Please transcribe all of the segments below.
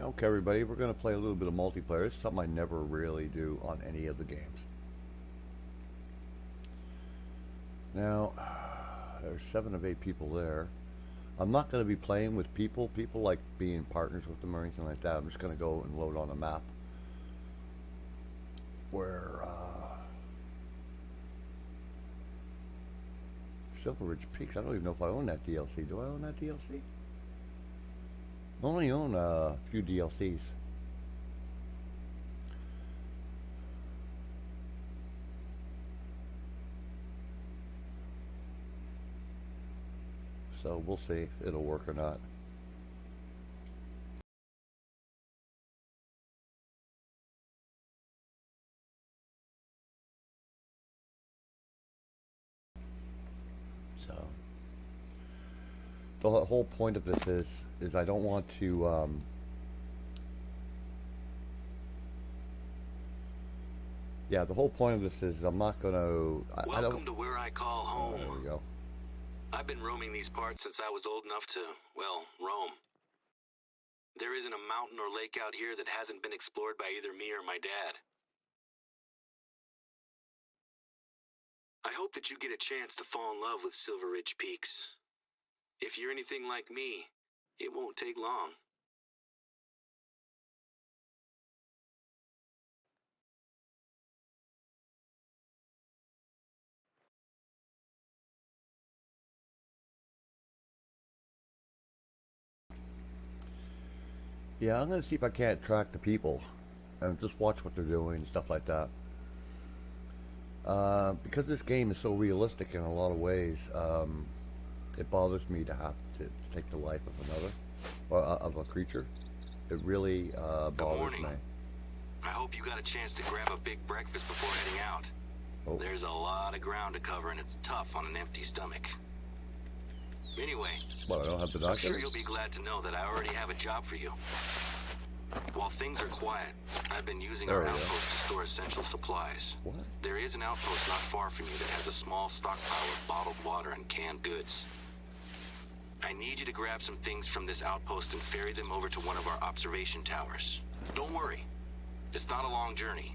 Okay, everybody, we're going to play a little bit of multiplayer. It's something I never really do on any of the games. Now, there's 7 of 8 people there. I'm not going to be playing with people. People like being partners with them or anything like that. I'm just going to go and load on a map where Silver Ridge Peaks. I don't even know if I own that DLC. Do I own that DLC? I only own a few DLCs. So we'll see if it'll work or not. So the whole point of this is I don't want to yeah, the whole point of this is I'm not gonna I don't Welcome to where I call oh, home. there we go. I've been roaming these parts since I was old enough to, well, roam. There isn't a mountain or lake out here that hasn't been explored by either me or my dad. I hope that you get a chance to fall in love with Silver Ridge Peaks. If you're anything like me, it won't take long. Yeah, I'm gonna see if I can't track the people and just watch what they're doing and stuff like that. Because this game is so realistic in a lot of ways, it bothers me to have to take the life of another or of a creature. It really Good bothers morning. me. I hope you got a chance to grab a big breakfast before heading out. Oh, There's a lot of ground to cover and it's tough on an empty stomach. Anyway, well, I don't have the I'm sure documents. you'll be glad to know that I already have a job for you. While things are quiet, I've been using There our we go. outpost to store essential supplies. What? There is an outpost not far from you that has a small stockpile of bottled water and canned goods. I need you to grab some things from this outpost and ferry them over to one of our observation towers. Don't worry, it's not a long journey.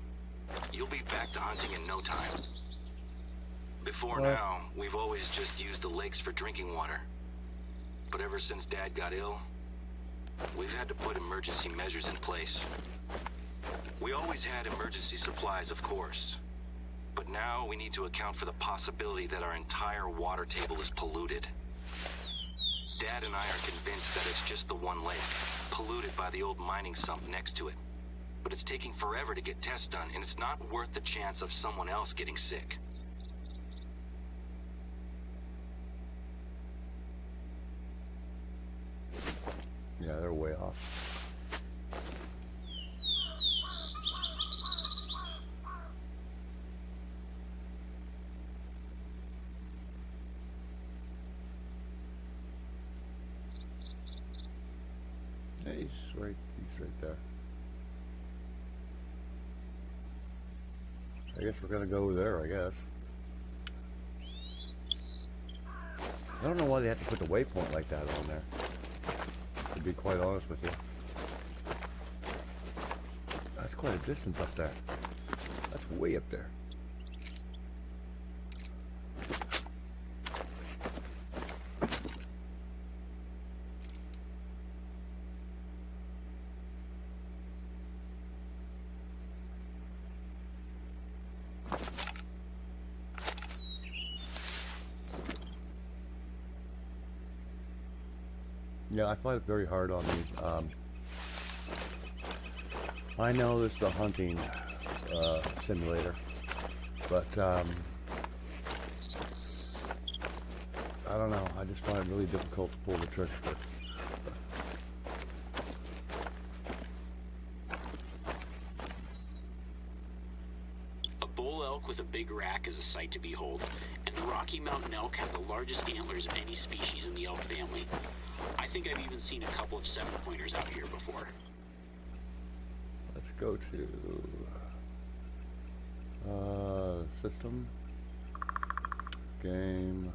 You'll be back to hunting in no time. Before Well, now, we've always just used the lakes for drinking water. But ever since Dad got ill, we've had to put emergency measures in place. We always had emergency supplies, of course. But now we need to account for the possibility that our entire water table is polluted. Dad and I are convinced that it's just the one lake, polluted by the old mining sump next to it. But it's taking forever to get tests done, and it's not worth the chance of someone else getting sick. yeah, they're way off. Yeah, he's right there. I guess we're gonna go there, I guess. I don't know why they have to put the waypoint like that on there, to be quite honest with you. That's quite a distance up there. That's way up there. Yeah, I find it very hard on me. I know this is a hunting simulator, but I don't know. I just find it really difficult to pull the trigger. A bull elk with a big rack is a sight to behold, and the Rocky Mountain elk has the largest antlers of any species in the elk family. I think I've even seen a couple of 7-pointers out here before. Let's go to system, game,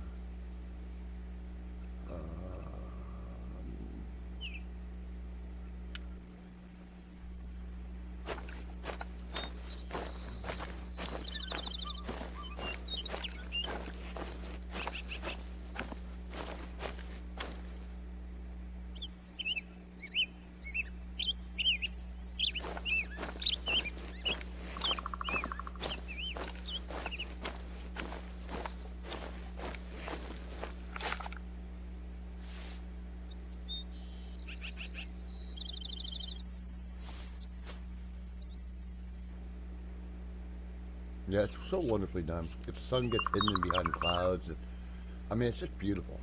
Yeah, it's so wonderfully done. If the sun gets hidden behind the clouds, I mean, it's just beautiful.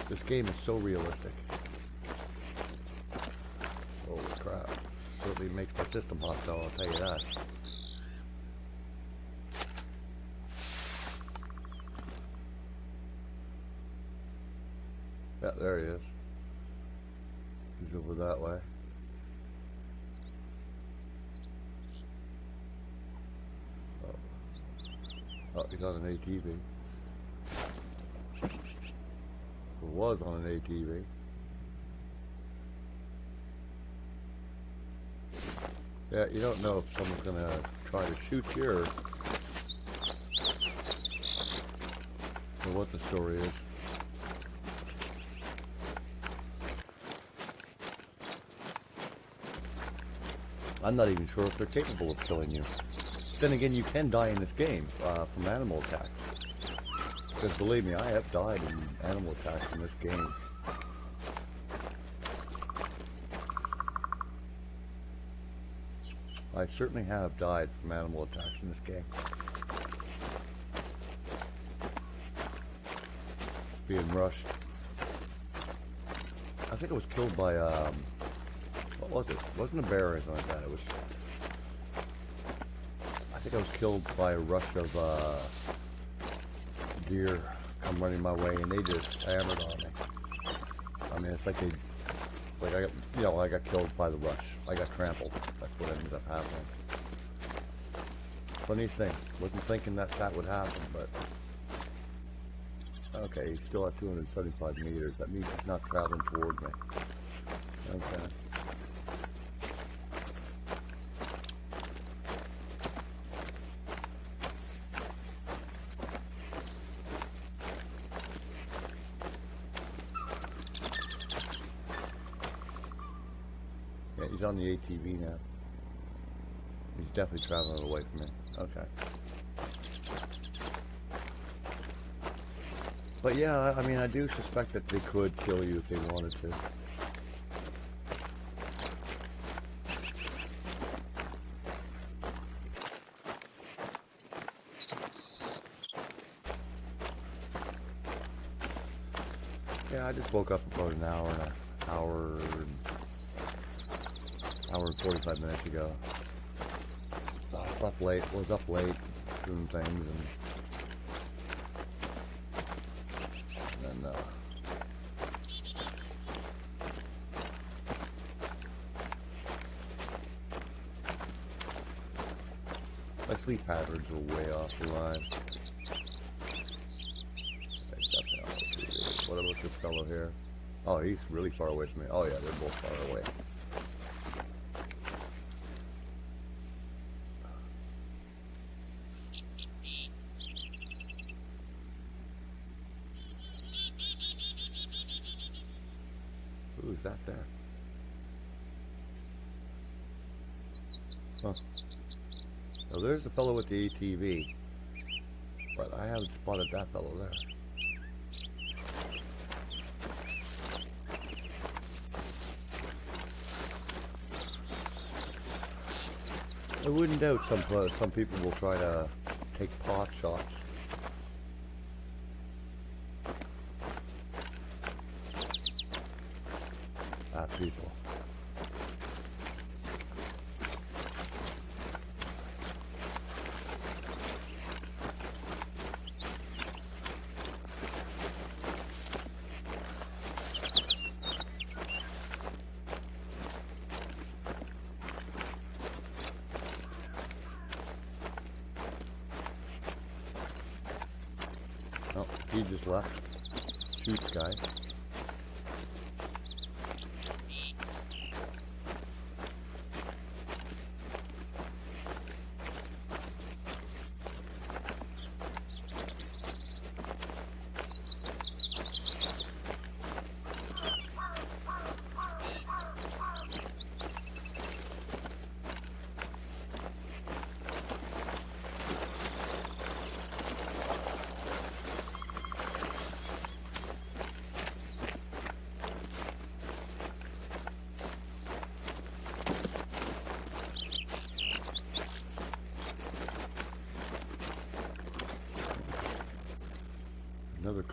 This game is so realistic. Holy crap. Certainly makes my system hostile, I'll tell you that. Yeah, there he is. He's over that way. Oh, he's on an ATV. Or was on an ATV. Yeah, you don't know if someone's gonna try to shoot you or what the story is. I'm not even sure if they're capable of killing you. Then again, you can die in this game from animal attacks. Because believe me, I have died in animal attacks in this game. I certainly have died from animal attacks in this game. Being rushed. I think I was killed by, what was it? It wasn't a bear or anything like that. It was, I think I was killed by a rush of deer come running my way, and they just hammered on me. I mean, it's like they, like I got, you know, I got killed by the rush. I got trampled. That's what ended up happening. Funny thing, wasn't thinking that that would happen, but okay, he's still at 275 meters. That means he's not traveling toward me. Okay. Yeah, he's on the ATV now. He's definitely traveling away from me. Okay. But yeah, I mean, I do suspect that they could kill you if they wanted to. Yeah, I just woke up about an hour and 45 minutes ago. Was up late doing things, and then my sleep patterns are way off the line. What about this fellow here? Oh, he's really far away from me. Oh yeah, they're both far away. Who's that there? Huh. So there's the fellow with the ATV, but I haven't spotted that fellow there. I wouldn't doubt some people will try to take pot shots. At people. Oh, he just left. Shoots guy.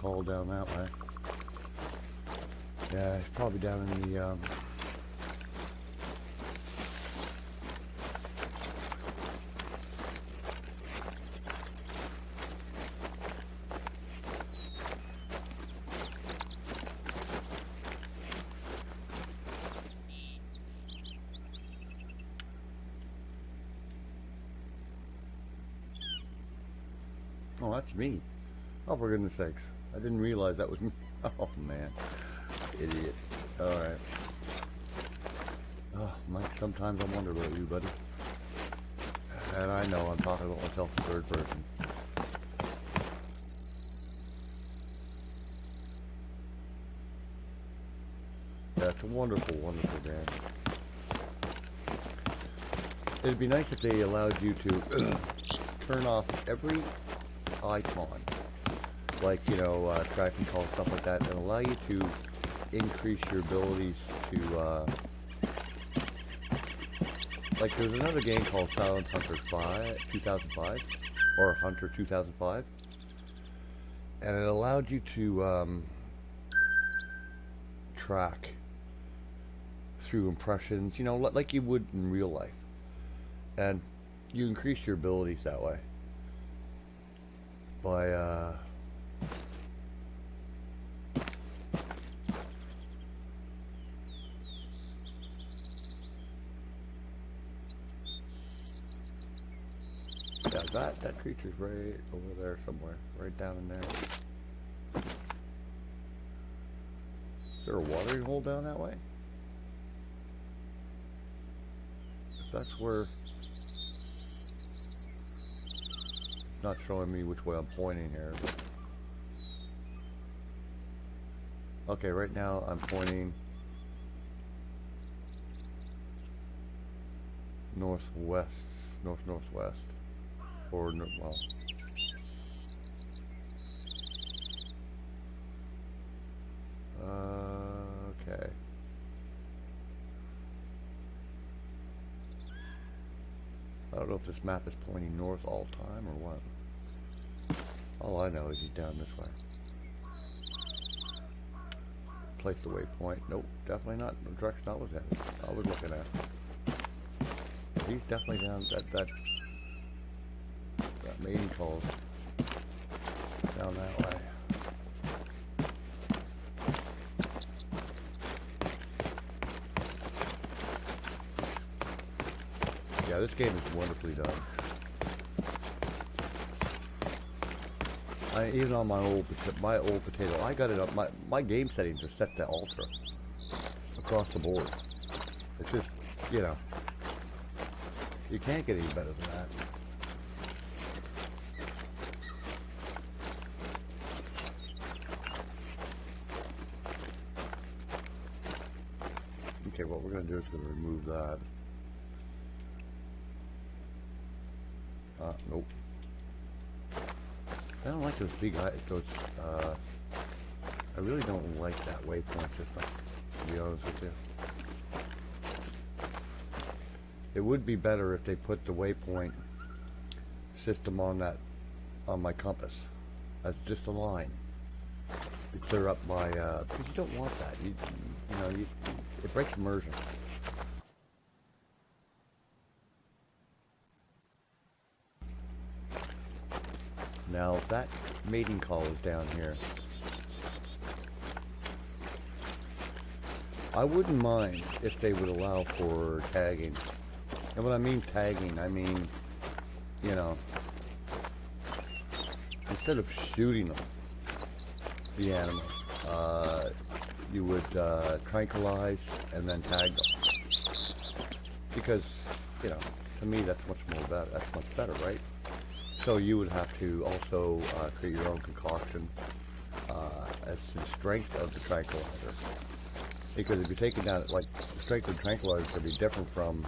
call down that way. Yeah, it's probably down in the, oh, that's me. Oh, for goodness sakes. I didn't realize that was me. Oh, man. Idiot. Alright. Oh, Mike, sometimes I wonder about you, buddy. And I know I'm talking about myself in third person. Yeah, it's a wonderful, wonderful game. It'd be nice if they allowed you to turn off every icon, like, you know, tracking calls, stuff like that, and allow you to increase your abilities to, like, there's another game called Silent Hunter 2005, or Hunter 2005, and it allowed you to, track through impressions, you know, like you would in real life, and you increase your abilities that way by yeah, that creature's right over there somewhere, right down in there. Is there a watering hole down that way? If that's where... It's not showing me which way I'm pointing here. But... Okay, right now I'm pointing northwest, northwest, or well. Okay. I don't know if this map is pointing north all time or what. All I know is he's down this way. Place the waypoint. Nope, definitely not the direction I was in. I was looking at. He's definitely down that mating calls down that way. Yeah, this game is wonderfully done. Even on my old potato, I got it up. My game settings are set to ultra across the board. It's just, you know, you can't get any better than that. Okay, what we're gonna do is we're gonna remove that. Nope. I don't like those big eyes. I really don't like that waypoint system, to be honest with you. It would be better if they put the waypoint system on my compass as just a line to clear up my, because you don't want that. You know, it breaks immersion. Now, that mating call is down here. I wouldn't mind if they would allow for tagging. And when I mean tagging, I mean, you know, instead of shooting them, the animal, you would tranquilize and then tag them. Because, you know, to me that's much more better. That's much better, right? So you would have to also create your own concoction as to the strength of the tranquilizer. Because if you're taking down, like, the strength of the tranquilizer is going to be different from,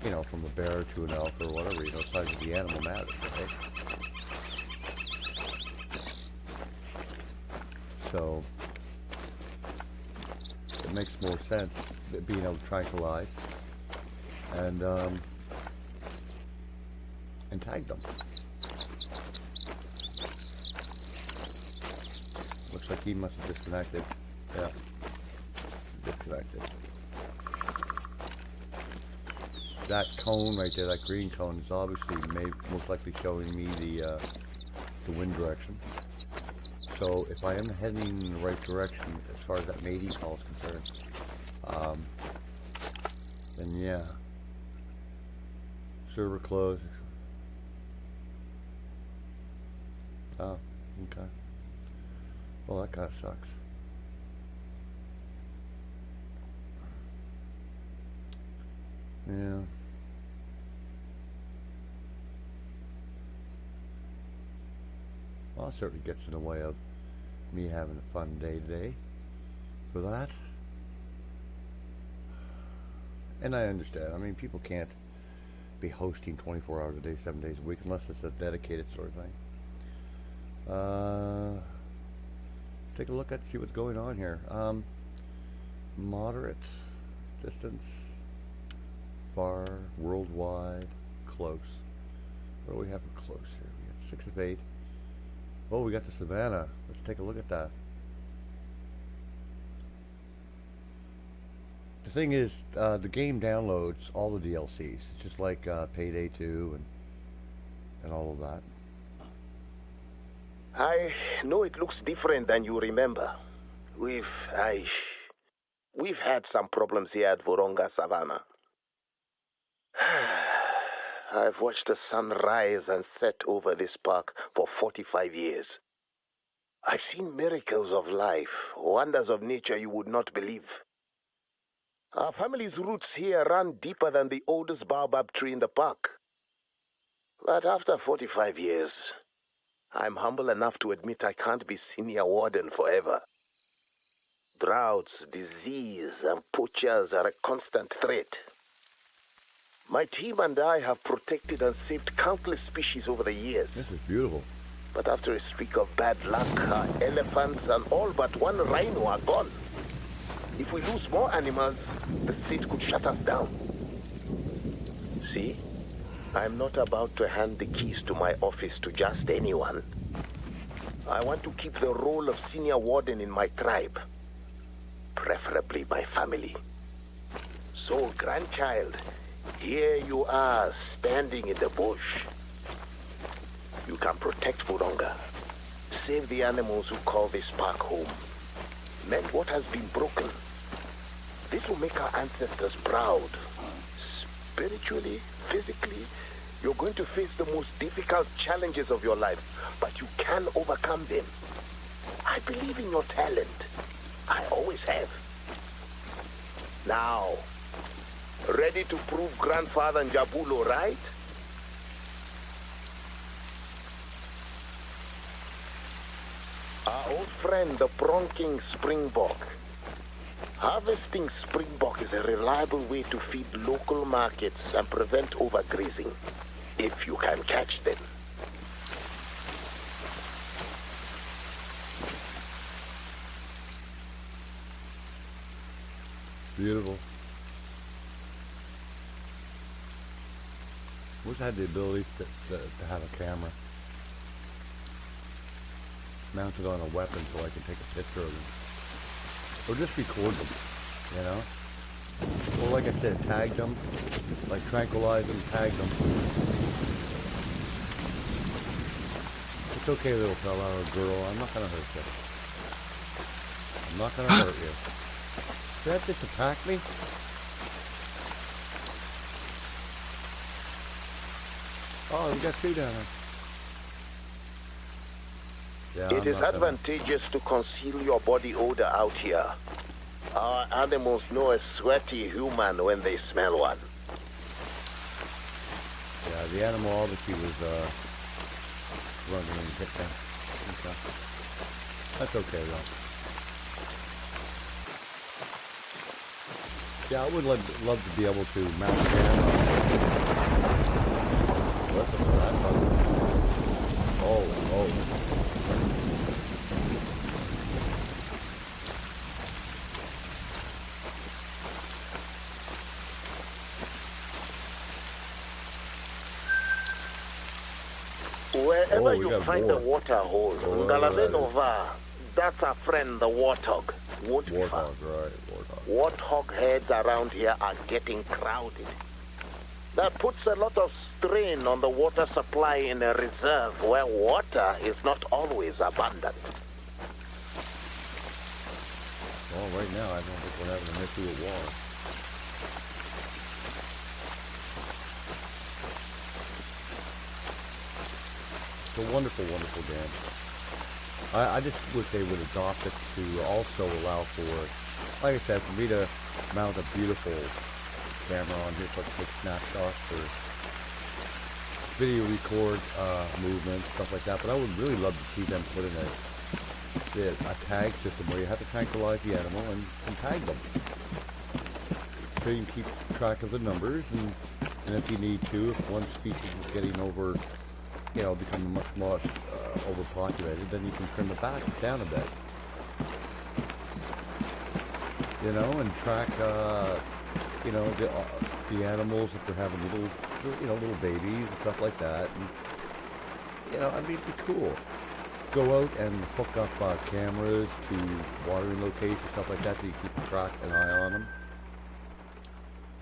you know, from a bear to an elk or whatever, you know, size of the animal matters, right? So, it makes more sense being able to tranquilize and tag them. Looks like he must have disconnected. Yeah. Disconnected. That cone right there, that green cone, is obviously most likely showing me the wind direction. So if I am heading in the right direction as far as that mating call is concerned, then yeah. Server closed. Oh, okay. Well, that kind of sucks. Yeah. Well, it certainly gets in the way of me having a fun day today for that. And I understand. I mean, people can't be hosting 24 hours a day, 7 days a week, unless it's a dedicated sort of thing. Let's take a look at, see what's going on here. Moderate, distance, far, worldwide, close. What do we have for close here? We got 6 of 8. Oh, we got the Savannah. Let's take a look at that. The thing is, the game downloads all the DLCs. It's just like Payday 2 and all of that. I know it looks different than you remember. We've had some problems here at Voronga Savannah. I've watched the sun rise and set over this park for 45 years. I've seen miracles of life, wonders of nature you would not believe. Our family's roots here run deeper than the oldest baobab tree in the park. But after 45 years, I'm humble enough to admit I can't be senior warden forever. Droughts, disease, and poachers are a constant threat. My team and I have protected and saved countless species over the years. This is beautiful. But after a streak of bad luck, our elephants and all but one rhino are gone. If we lose more animals, the state could shut us down. See? I'm not about to hand the keys to my office to just anyone. I want to keep the role of senior warden in my tribe. Preferably my family. So, grandchild, here you are, standing in the bush. You can protect Voronga. Save the animals who call this park home. Mend what has been broken. This will make our ancestors proud. Spiritually, physically, you're going to face the most difficult challenges of your life, but you can overcome them. I believe in your talent. I always have. Now, ready to prove Grandfather Njabulo right? Our old friend, the pronking springbok. Harvesting springbok is a reliable way to feed local markets and prevent overgrazing, if you can catch them. Beautiful. Wish I had the ability to have a camera mounted on a weapon so I can take a picture of them. Or just record them, you know? Or like I said, tag them, like tranquilize them, tag them. It's okay, little fella or girl, I'm not gonna hurt you. I'm not gonna hurt you. Did that just attack me? Oh, we got two down there. Yeah, It is advantageous to conceal your body odor out here. Our animals know a sweaty human when they smell one. Yeah, the animal obviously was running and hit them. Okay. That's okay though. Yeah, I would love to be able to mount a camera. Listen to that bug. Oh. Wherever we you got find more. a water hole, Oh, Ngalabenova, That's our friend, the warthog. Won't be far. Warthog, right, warthog. Warthog heads around here are getting crowded. That puts a lot of strain on the water supply in a reserve where water is not always abundant. Well, right now, I don't think we're having an issue with water. It's a wonderful, wonderful game. I just wish they would adopt it to also allow for, like I said, for me to mount a beautiful camera on here so I can take snapshots or video record movements, stuff like that. But I would really love to see them put in a tag system where you have to tranquilize the animal and tag them. So you can keep track of the numbers, and if you need to, if one species is getting over, you know, becoming much more overpopulated, then you can trim it back down a bit. You know, and track, you know, the animals if they're having little babies and stuff like that. And, you know, I mean, it'd be cool. Go out and hook up cameras to watering locations, stuff like that, so you keep an eye on them.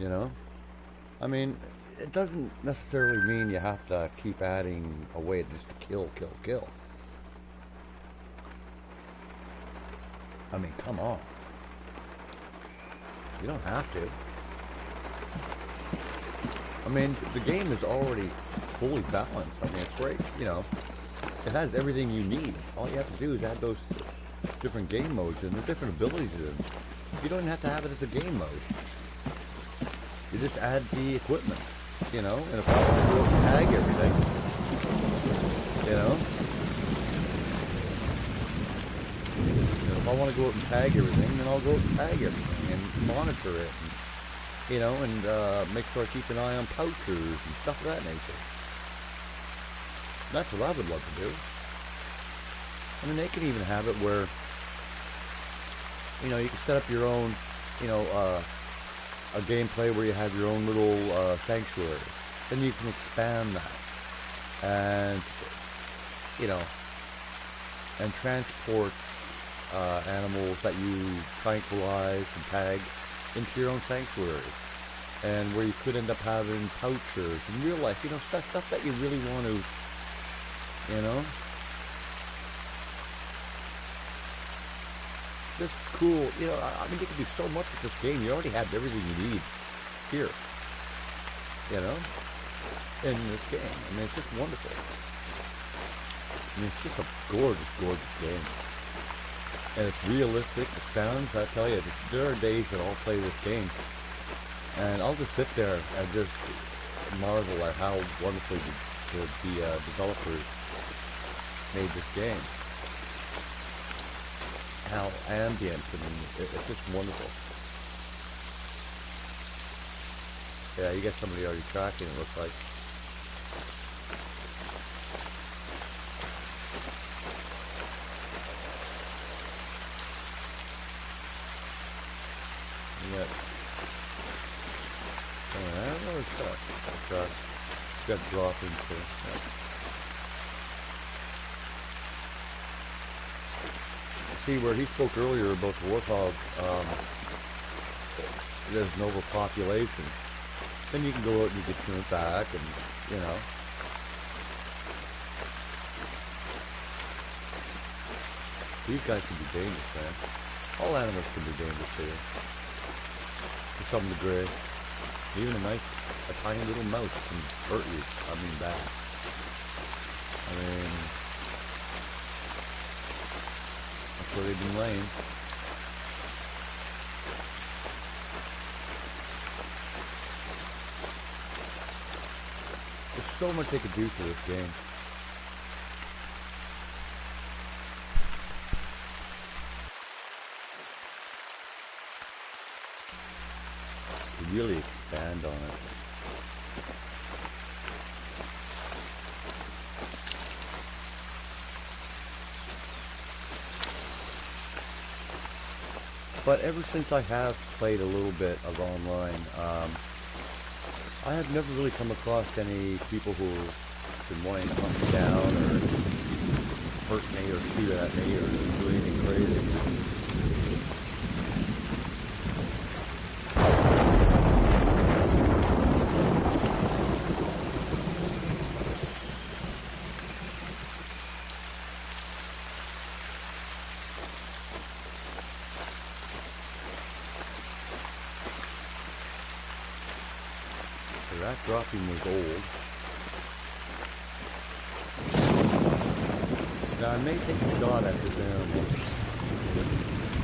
You know? I mean, it doesn't necessarily mean you have to keep adding a way just to kill. I mean, come on. You don't have to. I mean, the game is already fully balanced. I mean, it's great, you know. It has everything you need. All you have to do is add those different game modes and the different abilities in them. You don't even have to have it as a game mode. You just add the equipment, you know, and if I want to go out and tag everything, you know, and if I want to go out and tag everything, then I'll go out and tag everything and monitor it, and, you know, and make sure I keep an eye on poachers and stuff of that nature. That's what I would love to do. I mean, they can even have it where, you know, you can set up your own, you know, a gameplay where you have your own little sanctuary. Then you can expand that and, you know, and transport animals that you tranquilize and tag into your own sanctuary. And where you could end up having poachers in real life, you know, stuff that you really want to, you know, just cool, you know, I mean, you can do so much with this game. You already have everything you need here, you know, in this game. I mean, it's just wonderful. I mean, it's just a gorgeous, gorgeous game. And it's realistic. The sounds, I tell you, there are days that I'll play this game, and I'll just sit there and just marvel at how wonderfully the developers made this game. How ambient, I mean, it's just wonderful. Yeah, you got somebody already tracking, it looks like. Yeah. Oh, I don't know what's that. Got droppings here. Yeah. See, where he spoke earlier about the warthog, there's an overpopulation. Then you can go out and you can turn it back, and, you know. These guys can be dangerous, man. All animals can be dangerous here. To some degree. Even a tiny little mouse can hurt you. I mean, bad. I mean, that's where they've been laying. There's so much they could do for this game. To really expand on it. But ever since I have played a little bit of online, I have never really come across any people who've been wanting to hunt me down or hurt me or shoot at me or do anything crazy. So that dropping was old. Now I may take a shot at this animal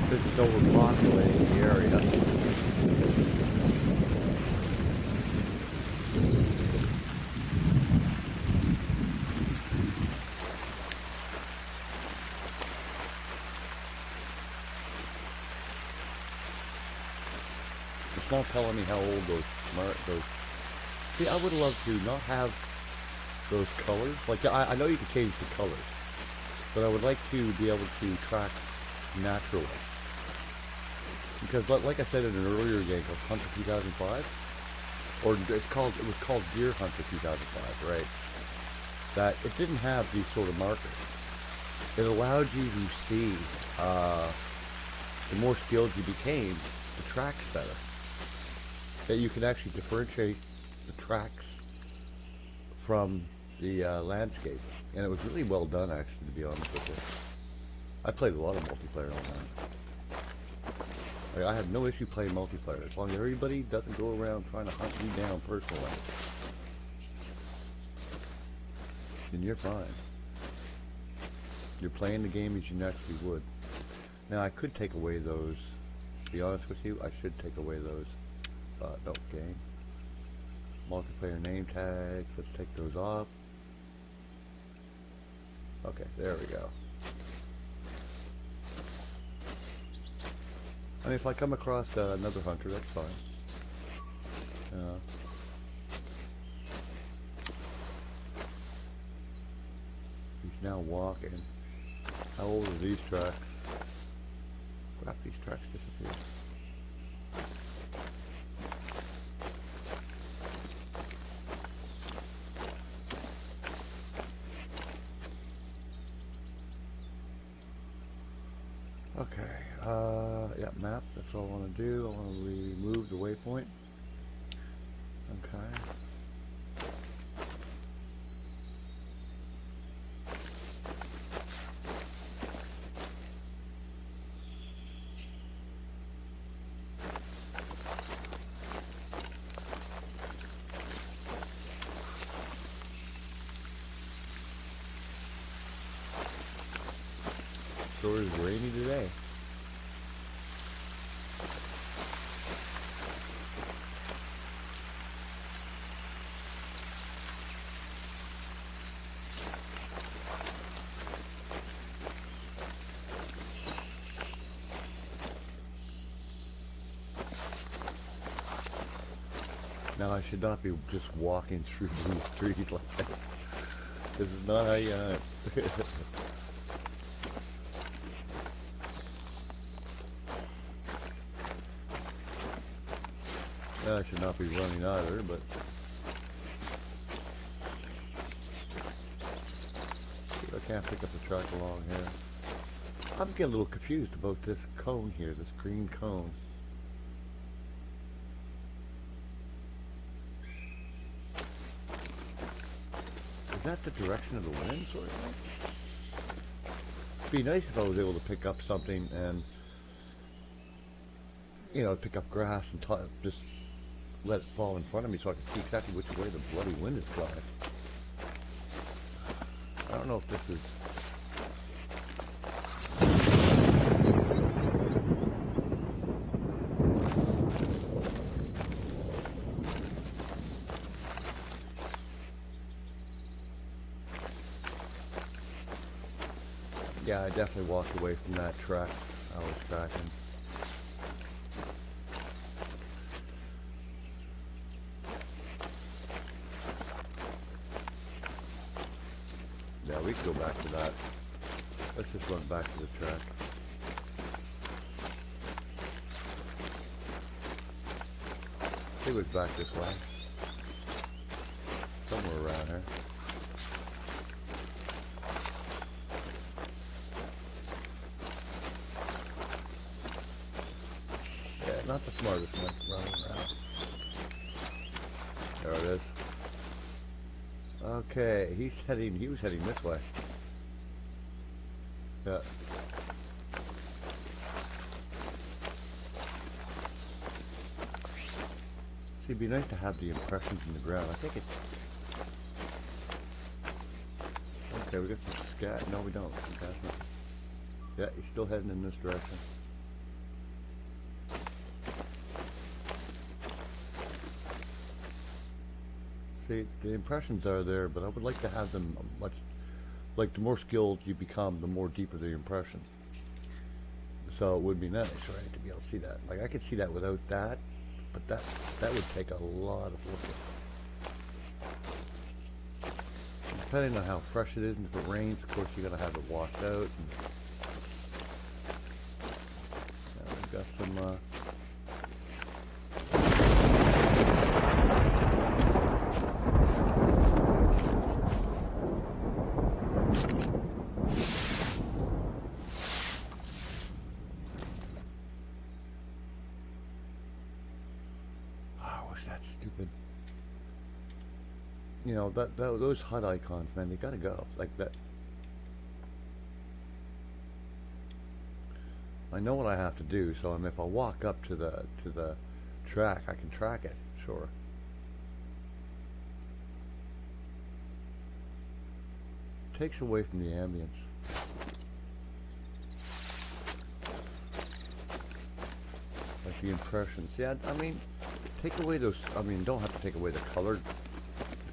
because it's overpopulating the area. It's not telling me how old those. See, I would love to not have those colors. Like, I know you can change the colors, but I would like to be able to track naturally. Because, like I said in an earlier game called Hunter 2005, or it was called Deer Hunter 2005, right? That it didn't have these sort of markers. It allowed you to see, the more skilled you became, the tracks better. That you can actually differentiate the tracks from the landscape, and it was really well done, actually, to be honest with you. I played a lot of multiplayer on that. Like, I have no issue playing multiplayer as long as everybody doesn't go around trying to hunt you down personally. Then you're fine. You're playing the game as you naturally would. Now, I could take away those. To be honest with you, I should take away those. No, game. Multiplayer name tags. Let's take those off. Okay, there we go. I mean, if I come across another hunter, that's fine. He's now walking. How old are these tracks? Crap, these tracks disappeared. Okay, yeah, map, that's all I want to do. I want to remove the waypoint. Okay. Sure is rainy today. Now I should not be just walking through these trees like this. This is not how you hunt. I should not be running either, but I can't pick up the track along here. I'm getting a little confused about this cone here, this green cone. Is that the direction of the wind, sort of thing? It'd be nice if I was able to pick up something and, you know, pick up grass and just let it fall in front of me so I can see exactly which way the bloody wind is blowing. I don't know if this is... Yeah, I definitely walked away from that track I was tracking. Yeah, we can go back to that. Let's just run back to the track. I think it was back this way. Somewhere around here. smartest one running around. There it is. Okay, he was heading this way. Yeah. See, it'd be nice to have the impressions in the ground. I think it's... Okay, we got some scat. No, we don't. Yeah, he's still heading in this direction. See, the impressions are there, but I would like to have them much... Like, the more skilled you become, the more deeper the impression. So it would be nice, right, to be able to see that. Like, I could see that without that, but that would take a lot of looking. Depending on how fresh it is, and if it rains, of course, you're going to have it washed out. And we've got some... stupid. You know, those HUD icons, man, they gotta go. Like that. I know what I have to do, so if I walk up to the track, I can track it, sure. It takes away from the ambience. Like the impressions. Yeah, I mean, take away those, I mean, don't have to take away the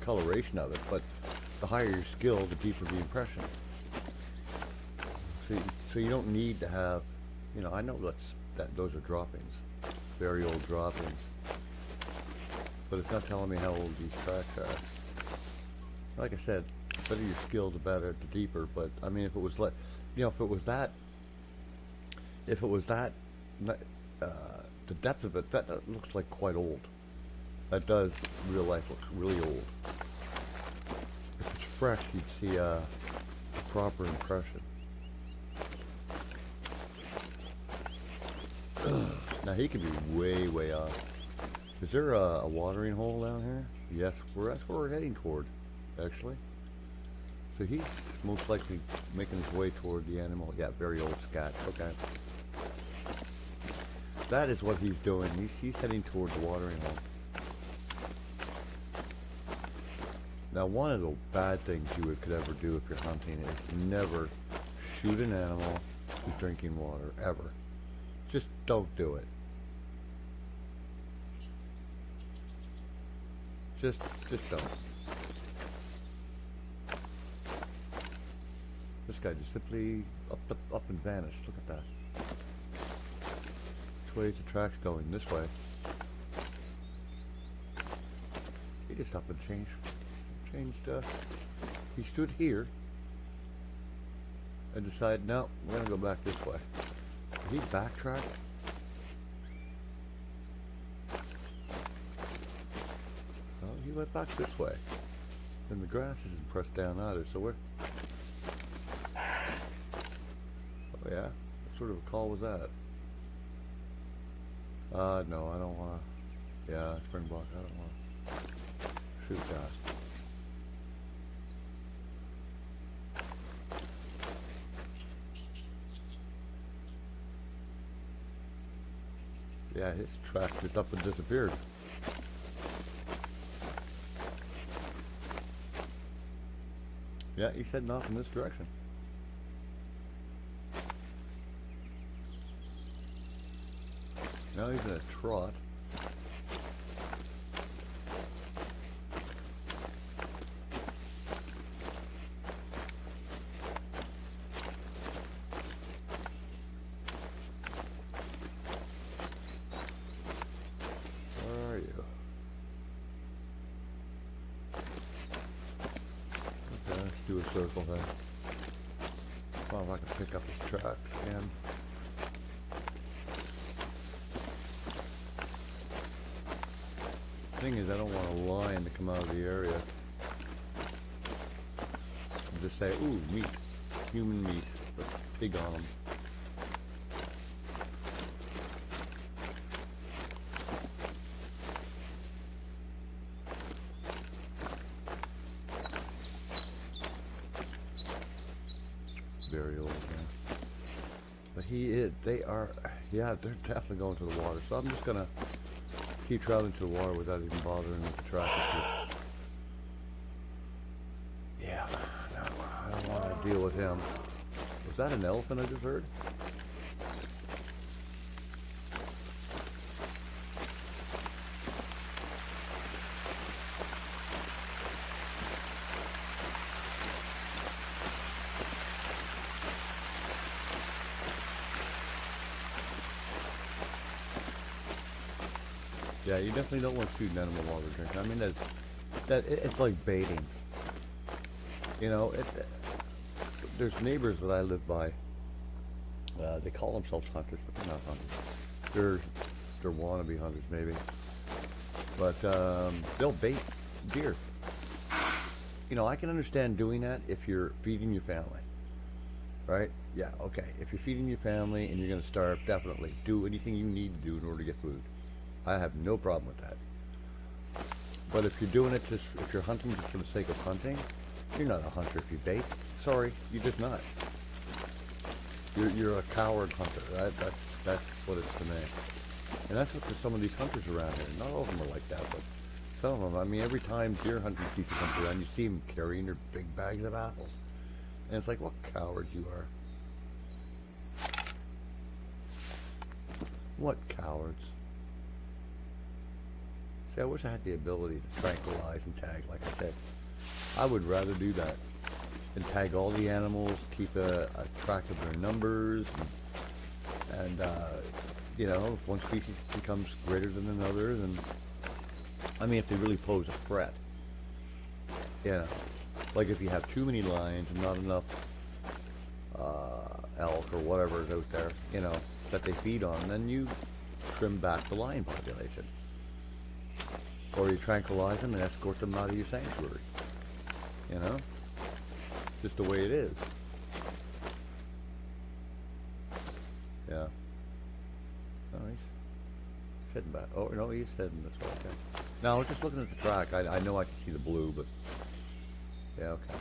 coloration of it, but the higher your skill, the deeper the impression. So you don't need to have, you know, I know that those are droppings, very old droppings, but it's not telling me how old these tracks are. Like I said, the better your skill, the better, the deeper. But I mean, if it was like, you know, if it was that, the depth of it, that looks like quite old. That does, real life, look really old. If it's fresh, you'd see a proper impression. Now he could be way, way off. Is there a watering hole down here? Yes, that's where we're heading toward, actually. So he's most likely making his way toward the animal. Yeah, very old scat. Okay. That is what he's doing. He's heading toward the watering hole. Now, one of the bad things you could ever do if you're hunting is never shoot an animal who's drinking water, ever. Just don't do it. Just don't. This guy just simply up and vanished. Look at that. Which way is the tracks going? This way. He just up and changed. He stood here and decided, no, we're gonna go back this way. Did he backtrack? Oh, he went back this way. And the grass isn't pressed down either, so we're... Oh yeah? What sort of a call was that? No, I don't wanna... Yeah, Springbok, I don't wanna shoot that. Yeah, his track just up and disappeared. Yeah, he's heading off in this direction. Now he's in a trot. Do a circle then. Well, if I can pick up his tracks again. Thing is, I don't want a lion to come out of the area and just say, ooh, meat, human meat, with pig on them. very old, yeah. But they are, yeah, they're definitely going to the water. So I'm just gonna keep traveling to the water without even bothering with the tractor. Yeah, no, I don't want to deal with him. Was that an elephant I just heard? Yeah, you definitely don't want to shoot an animal while they're drinking. I mean, it's like baiting. You know, there's neighbors that I live by. They call themselves hunters, but they're not hunters. They're wannabe hunters, maybe. But they'll bait deer. You know, I can understand doing that if you're feeding your family, right? Yeah, okay. If you're feeding your family and you're going to starve, definitely do anything you need to do in order to get food. I have no problem with that. But if you're doing it if you're hunting just for the sake of hunting, you're not a hunter if you bait. Sorry, you're just not. You're a coward hunter. That's what it's to me. And that's what some of these hunters around here. Not all of them are like that, but some of them. I mean, every time deer hunting season comes around, you see them carrying their big bags of apples. And it's like, what cowards you are. What cowards. See, I wish I had the ability to tranquilize and tag, like I said. I would rather do that than tag all the animals, keep a track of their numbers, and you know, if one species becomes greater than another, then, I mean, if they really pose a threat, you know, like if you have too many lions and not enough elk or whatever is out there, you know, that they feed on, then you trim back the lion population. Or you tranquilize them and escort them out of your sanctuary. You know? Just the way it is. Yeah. Oh, he's heading back. Oh, no, he's heading this way. Okay. Now, I was just looking at the track. I know I can see the blue, but... Yeah, okay.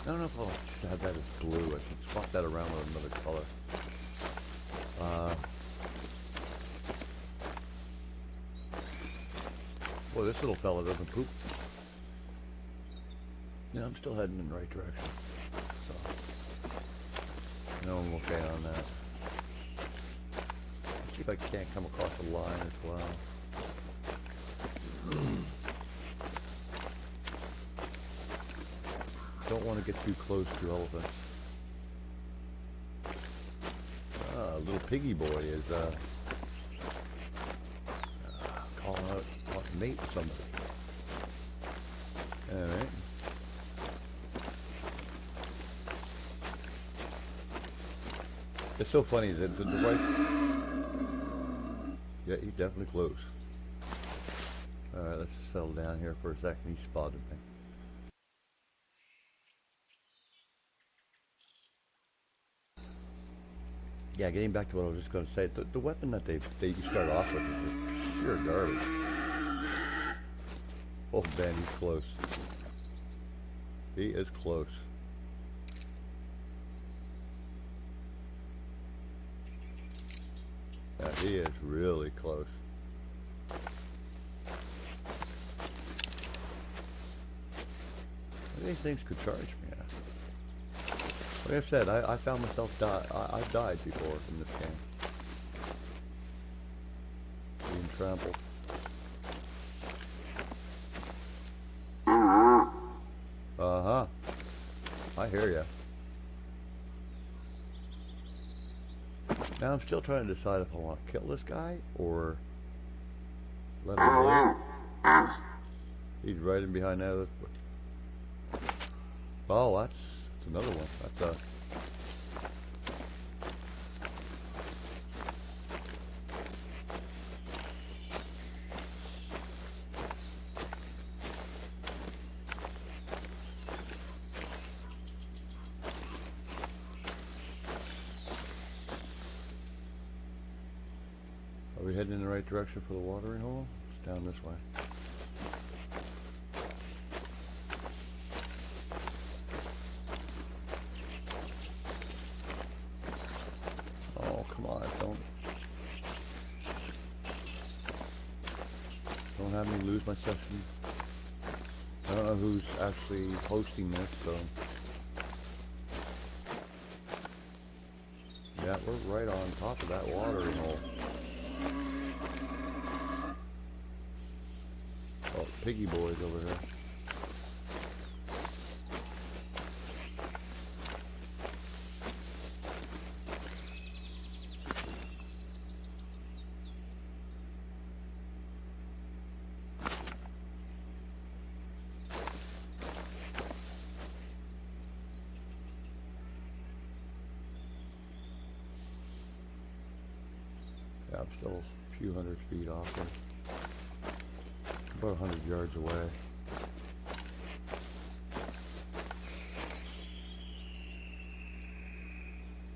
I don't know if I'll have that as blue. I should swap that around with another color. Boy, this little fella doesn't poop. Yeah, I'm still heading in the right direction. So, no, I'm okay on that. Let's see if I can't come across the line as well. Don't want to get too close to elephants. Little piggy boy is calling out, wanting to mate with somebody. Alright. It's so funny that the wife... Yeah, he's definitely close. Alright, let's just settle down here for a second. He spotted me. Yeah, getting back to what I was just going to say, the weapon that they start off with is just pure garbage. Oh, man, he's close. He is close. Yeah, he is really close. These things could charge me. Like I said, I found myself I've died before in this game. Being trampled. Uh-huh. I hear ya. Now I'm still trying to decide if I want to kill this guy or let him live. He's right in behind that. Oh, that's another one. That's Are we heading in the right direction for the watering hole? It's down this way. Don't have me lose my session. I don't know who's actually posting this, so. Yeah, we're right on top of that watering hole. Oh, piggy boys over here. Yeah, I'm still a few hundred feet off there. About 100 yards away.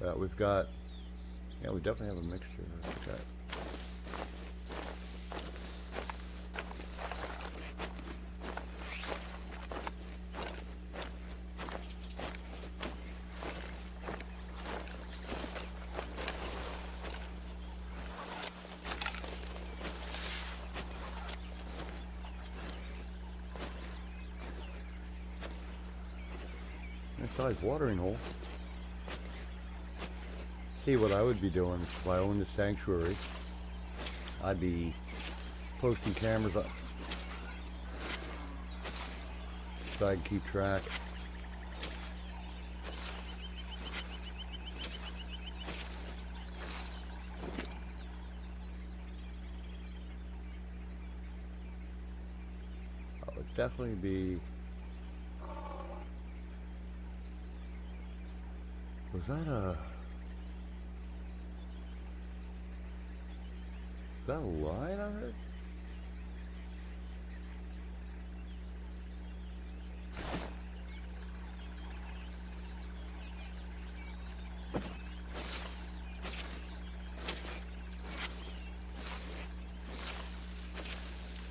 Yeah, we've got, yeah, we definitely have a mixture. Okay. Nice size watering hole. See, what I would be doing if I owned the sanctuary, I'd be posting cameras up so I can keep track. I would definitely be. Was that a? Is that a line I heard?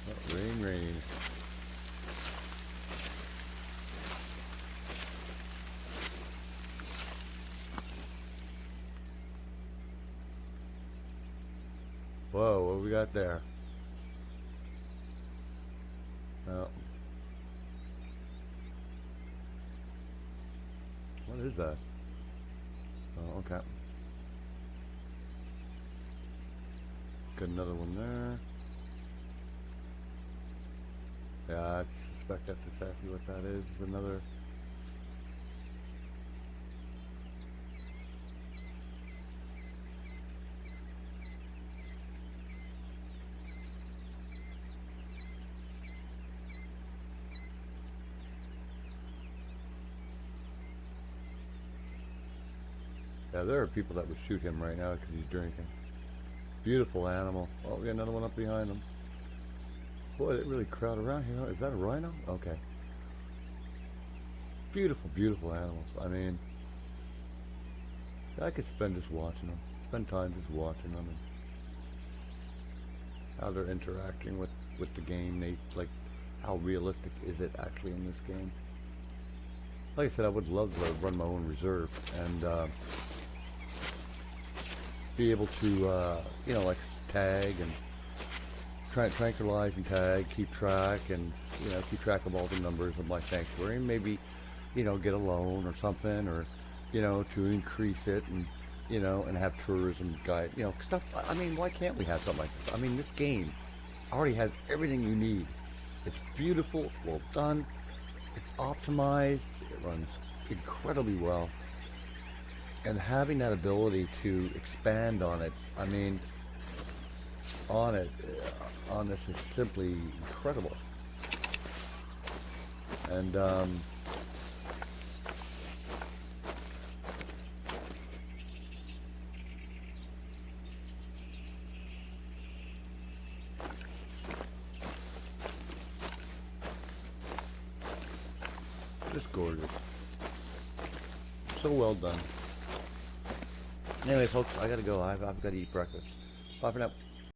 Oh, rain, rain. Whoa, what we got there? Oh. What is that? Oh, okay. Got another one there. Yeah, I suspect that's exactly what that is. Another. Yeah, there are people that would shoot him right now because he's drinking. Beautiful animal. Oh, we got another one up behind him. Boy, they really crowd around here. Is that a rhino? Okay. Beautiful, beautiful animals. I mean, I could spend just watching them. Spend time just watching them and how they're interacting with the game. Like, how realistic is it actually in this game? Like I said, I would love to run my own reserve and be able to, you know, like tag and tranquilize and tag, keep track, and you know, keep track of all the numbers of my sanctuary, and maybe, you know, get a loan or something, or you know, to increase it, and you know, and have tourism guide, you know, stuff. I mean, why can't we have something like this? I mean, this game already has everything you need. It's beautiful, it's well done, it's optimized, it runs incredibly well. And having that ability to expand on it, I mean, on this is simply incredible. And just gorgeous. So well done. Anyway, folks, I gotta go. I've got to eat breakfast. Bye for now.